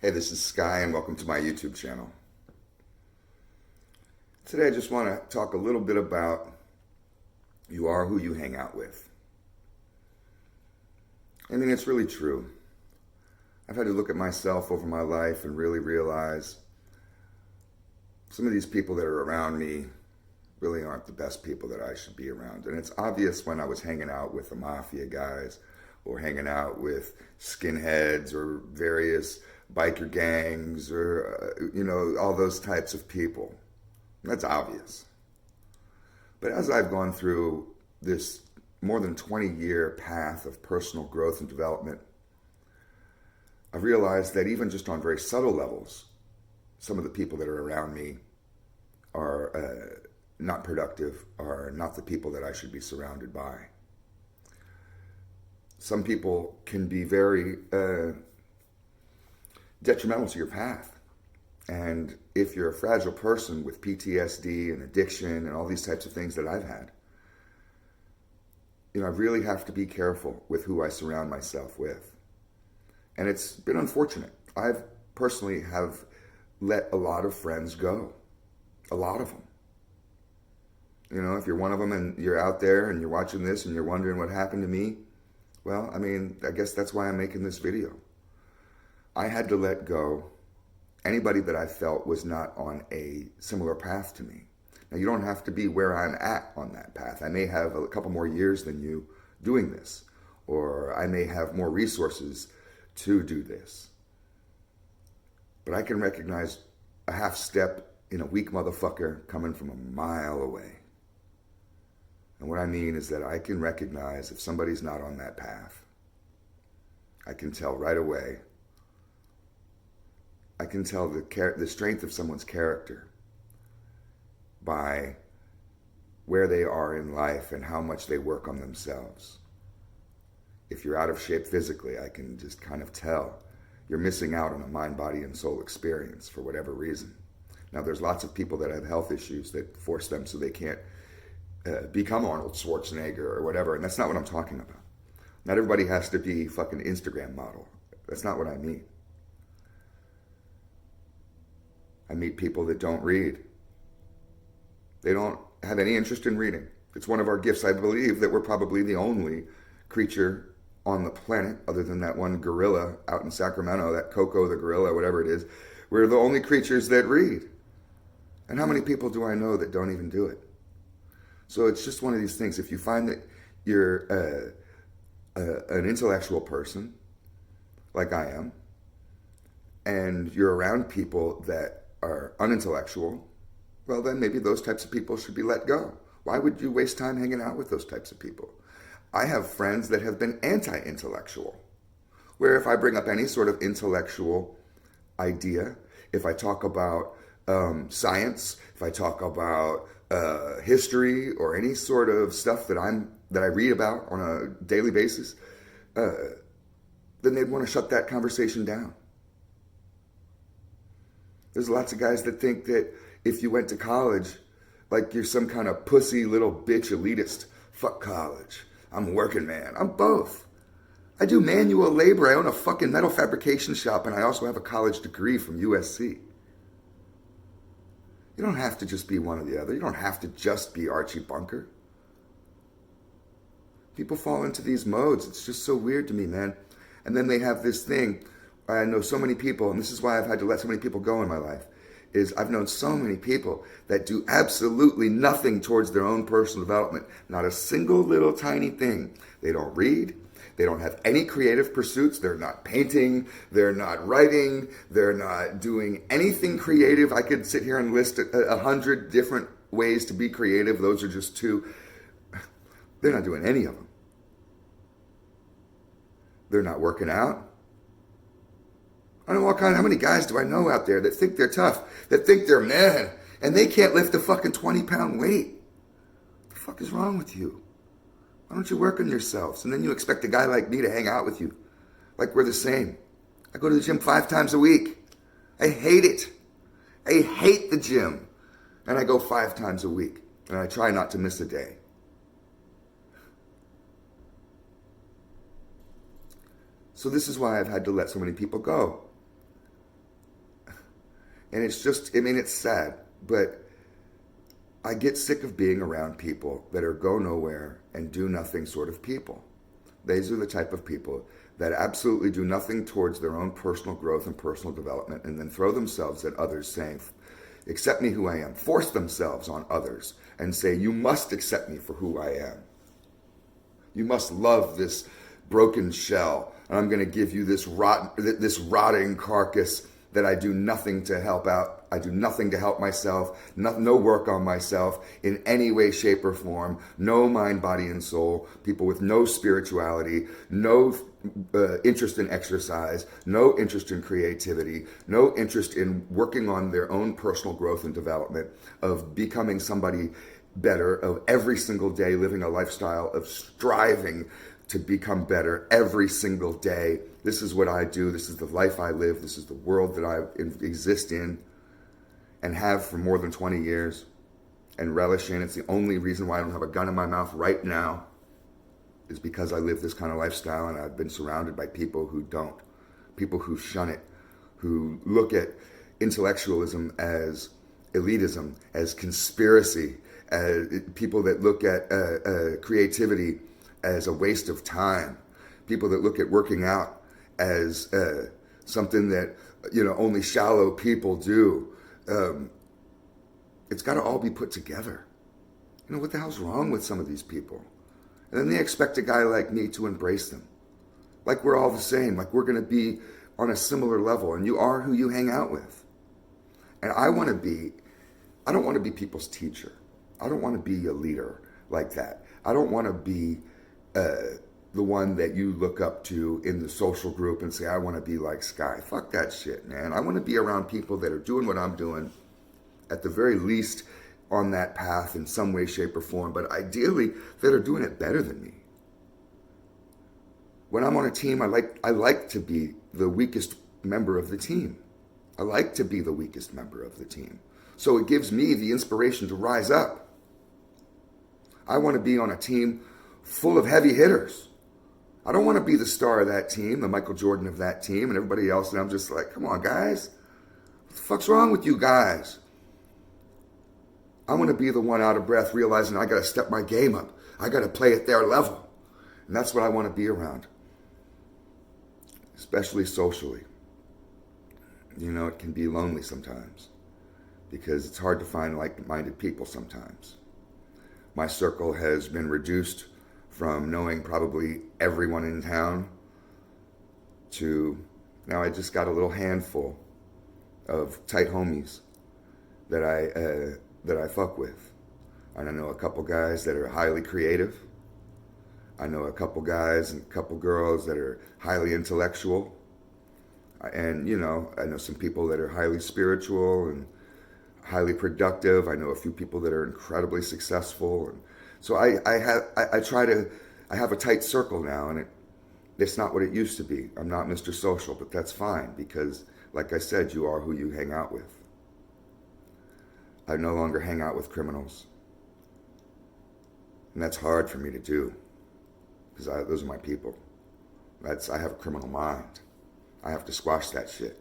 Hey, this is Sky, and welcome to my YouTube channel. Today, I just want to talk a little bit about you are who you hang out with. I mean, it's really true. I've had to look at myself over my life and really realize some of these people that are around me really aren't the best people that I should be around. And it's obvious when I was hanging out with the mafia guys or hanging out with skinheads or various biker gangs or, all those types of people. That's obvious. But as I've gone through this more than 20-year path of personal growth and development, I've realized that even just on very subtle levels, some of the people that are around me are not productive, are not the people that I should be surrounded by. Some people can be very detrimental to your path. And if you're a fragile person with PTSD and addiction and all these types of things that I've had, I really have to be careful with who I surround myself with. And it's been unfortunate. I've personally have let a lot of friends go. A lot of them. If you're one of them and you're out there and you're watching this and you're wondering what happened to me, well, I guess that's why I'm making this video. I had to let go anybody that I felt was not on a similar path to me. Now, you don't have to be where I'm at on that path. I may have a couple more years than you doing this, or I may have more resources to do this. But I can recognize a half step in a weak motherfucker coming from a mile away. And what I mean is that I can recognize if somebody's not on that path. I can tell right away. I can tell the strength of someone's character by where they are in life and how much they work on themselves. If you're out of shape physically, I can just kind of tell you're missing out on a mind, body, and soul experience for whatever reason. Now, there's lots of people that have health issues that force them so they can't become Arnold Schwarzenegger or whatever, and that's not what I'm talking about. Not everybody has to be fucking Instagram model. That's not what I mean. I meet people that don't read. They don't have any interest in reading. It's one of our gifts. I believe that we're probably the only creature on the planet, other than that one gorilla out in Sacramento, that Coco the gorilla, whatever it is. We're the only creatures that read. And how many people do I know that don't even do it? So it's just one of these things. If you find that you're an intellectual person, like I am, and you're around people that are unintellectual, well, then maybe those types of people should be let go. Why would you waste time hanging out with those types of people? I have friends that have been anti-intellectual, where if I bring up any sort of intellectual idea, if I talk about science, if I talk about history or any sort of stuff that I read about on a daily basis, then they'd want to shut that conversation down. There's lots of guys that think that if you went to college, like you're some kind of pussy little bitch elitist. Fuck college. I'm a working man. I'm both. I do manual labor. I own a fucking metal fabrication shop, and I also have a college degree from USC. You don't have to just be one or the other. You don't have to just be Archie Bunker. People fall into these modes. It's just so weird to me, man. And then they have this thing. I know so many people, and this is why I've had to let so many people go in my life, is I've known so many people that do absolutely nothing towards their own personal development. Not a single little tiny thing. They don't read. They don't have any creative pursuits. They're not painting. They're not writing. They're not doing anything creative. I could sit here and list 100 different ways to be creative. Those are just two. They're not doing any of them. They're not working out. I don't know how many guys do I know out there that think they're tough, that think they're men, and they can't lift a fucking 20-pound weight. What the fuck is wrong with you? Why don't you work on yourselves? And then you expect a guy like me to hang out with you like we're the same. I go to the gym 5 times a week. I hate it. I hate the gym. And I go 5 times a week. And I try not to miss a day. So this is why I've had to let so many people go. And it's just, I mean, it's sad, but I get sick of being around people that are go nowhere and do nothing sort of people. These are the type of people that absolutely do nothing towards their own personal growth and personal development, and then throw themselves at others saying, accept me who I am. Force themselves on others and say, you must accept me for who I am. You must love this broken shell, and I'm going to give you this rotting carcass that I do nothing to help out. I do nothing to help myself, no work on myself in any way, shape, or form, no mind, body, and soul, people with no spirituality, no interest in exercise, no interest in creativity, no interest in working on their own personal growth and development, of becoming somebody better, of every single day living a lifestyle of striving to become better every single day. This is what I do. This is the life I live. This is the world that I exist in and have for more than 20 years and relish in. It's the only reason why I don't have a gun in my mouth right now, is because I live this kind of lifestyle, and I've been surrounded by people who don't, people who shun it, who look at intellectualism as elitism, as conspiracy, as people that look at creativity as a waste of time, people that look at working out as something that only shallow people do. It's got to all be put together. What the hell's wrong with some of these people? And then they expect a guy like me to embrace them, like we're all the same, like we're going to be on a similar level, and you are who you hang out with. And I don't want to be people's teacher. I don't want to be a leader like that. I don't want to be the one that you look up to in the social group and say, I want to be like Sky. Fuck that shit, man. I want to be around people that are doing what I'm doing, at the very least on that path in some way, shape, or form, but ideally that are doing it better than me. When I'm on a team, I like to be the weakest member of the team. I like to be the weakest member of the team. So it gives me the inspiration to rise up. I want to be on a team full of heavy hitters. I don't want to be the star of that team, the Michael Jordan of that team, and everybody else, and I'm just like, come on, guys. What the fuck's wrong with you guys? I want to be the one out of breath, realizing I got to step my game up. I got to play at their level. And that's what I want to be around, especially socially. It can be lonely sometimes because it's hard to find like-minded people sometimes. My circle has been reduced from knowing probably everyone in town to now I just got a little handful of tight homies that I fuck with. And I know a couple guys that are highly creative. I know a couple guys and a couple girls that are highly intellectual. And, I know some people that are highly spiritual and highly productive. I know a few people that are incredibly successful. And so I have a tight circle now, and it's not what it used to be. I'm not Mr. Social, but that's fine because, like I said, you are who you hang out with. I no longer hang out with criminals. And that's hard for me to do because those are my people. I have a criminal mind. I have to squash that shit.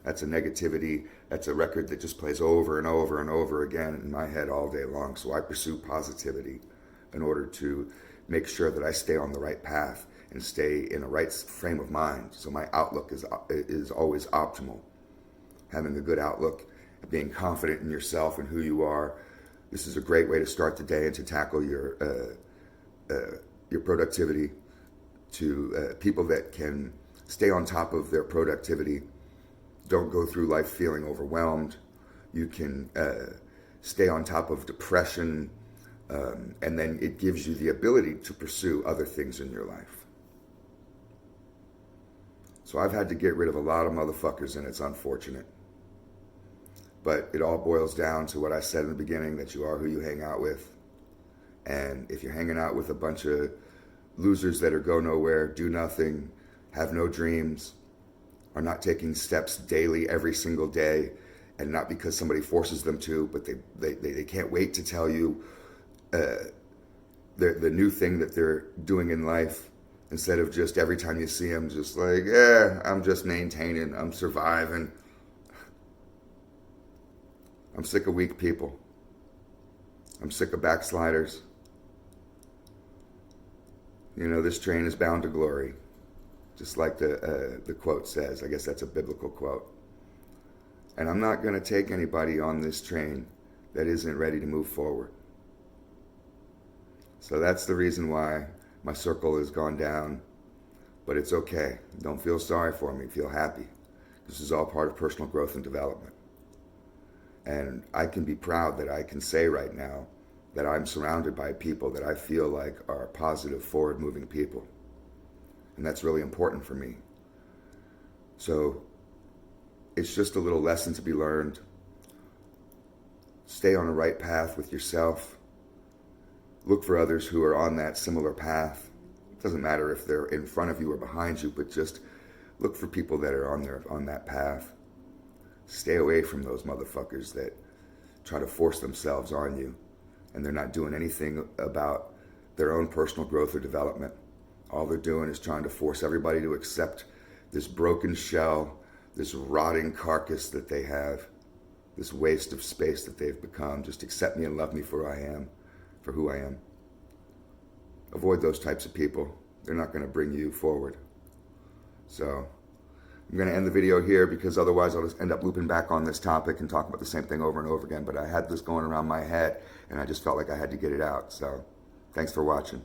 That's a negativity. That's a record that just plays over and over and over again in my head all day long. So I pursue positivity in order to make sure that I stay on the right path and stay in the right frame of mind. So my outlook is always optimal. Having a good outlook, being confident in yourself and who you are. This is a great way to start the day and to tackle your productivity. To people that can stay on top of their productivity, don't go through life feeling overwhelmed. You can stay on top of depression, and then it gives you the ability to pursue other things in your life. So I've had to get rid of a lot of motherfuckers, and it's unfortunate. But it all boils down to what I said in the beginning, that you are who you hang out with. And if you're hanging out with a bunch of losers that are go nowhere, do nothing, have no dreams, are not taking steps daily every single day, and not because somebody forces them to, but they can't wait to tell you the new thing that they're doing in life, instead of just every time you see them just like, yeah, I'm just maintaining, I'm surviving. I'm sick of weak people. I'm sick of backsliders. You know, this train is bound to glory, just like the quote says. I guess that's a biblical quote. And I'm not going to take anybody on this train that isn't ready to move forward. So that's the reason why my circle has gone down. But it's okay. Don't feel sorry for me. Feel happy. This is all part of personal growth and development. And I can be proud that I can say right now that I'm surrounded by people that I feel like are positive, forward-moving people. And that's really important for me. So it's just a little lesson to be learned. Stay on the right path with yourself. Look for others who are on that similar path. It doesn't matter if they're in front of you or behind you, but just look for people that are on that path. Stay away from those motherfuckers that try to force themselves on you, and they're not doing anything about their own personal growth or development. All they're doing is trying to force everybody to accept this broken shell, this rotting carcass that they have, this waste of space that they've become. Just accept me and love me for who I am. Avoid those types of people. They're not going to bring you forward. So I'm going to end the video here because otherwise I'll just end up looping back on this topic and talking about the same thing over and over again. But I had this going around my head and I just felt like I had to get it out. So thanks for watching.